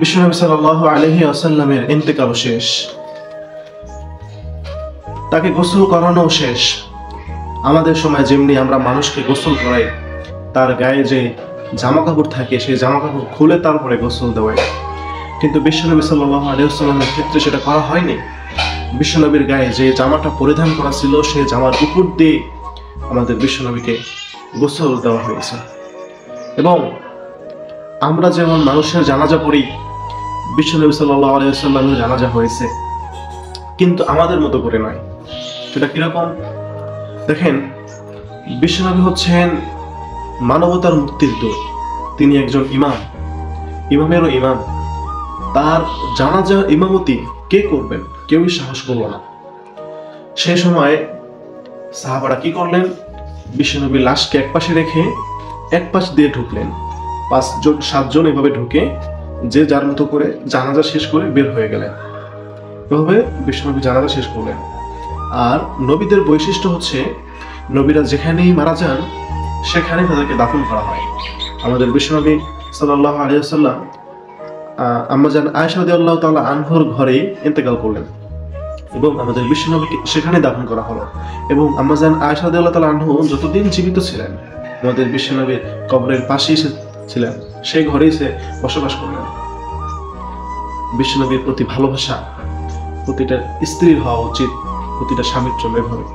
বিশ্বনবী সাল্লাল্লাহু আলাইহি ওয়াসাল্লামের ইন্তেকাল শেষ, তাকে গোসল করানো শেষ। আমাদের সময় যেমনি আমরা মানুষকে গোসল করাই, তার গায়ে যে জামা কাপড় থাকে সেই জামা কাপড় খুলে তারপরে গোসল দেওয়াই, কিন্তু বিশ্বনবী সাল্লাল্লাহু আলাইহি ওয়াসাল্লামের ক্ষেত্রে সেটা করা হয়নি। বিশ্বনবীর গায়ে যে জামাটা পরিধান করা ছিল সেই জামার উপর দিয়ে আমাদের বিশ্বনবীকে গোসল দেওয়া হয়েছে। এবং আমরা যেমন মানুষের জানাজা পড়ি, বিশ্বনবী সাল্লাল্লাহু আলাইহি ওয়াসাল্লামের জানাজা হয়েছে, কিন্তু আমাদের মতো করে নয়। সেটা কিরকম দেখেন, বিশ্বনবী হচ্ছেন মানবতার মুক্তির দূত, তিনি একজন ইমাম, ইমামেরও ইমাম। তার জানাজা ইমামতি কে করবেন? কেউই সাহস করল না। সেই সময় সাহাবারা কি করলেন? বিশ্বনবীর লাশকে এক পাশে রেখে এক পাশ দিয়ে ঢুকলেন। 5-7 এভাবে ঢুকে যে যার মতো করে জানাজা শেষ করে বের হয়ে গেলেন। এভাবে বিশ্বনবী জানাজা শেষ করলেন। আর নবীদের বৈশিষ্ট্য হচ্ছে, নবীরা যেখানেই মারা যান সেখানেই তাদেরকে দাফন করা হয়। আমাদের বিশ্বনবী সাল্লাল্লাহু আলাইহি ওয়াসাল্লাম আম্মা জান আয়েশা রাদিয়াল্লাহু তাআলা আনহার ঘরে ইন্তেকাল করলেন এবং আমাদের বিশ্বনবীকে সেখানে দাফন করা হলো। এবং আম্মা জান আয়েশা রাদিয়াল্লাহু তাআলা আনহু যতদিন জীবিত ছিলেন আমাদের বিশ্বনবীর কবরের পাশেই ছিলেন, সেই ঘরেই সে বসবাস করলেন। বিশ্বনবীর প্রতি ভালোবাসা প্রতিটা স্ত্রীর হওয়া উচিত, প্রতিটা স্বামীর জন্য এভাবে।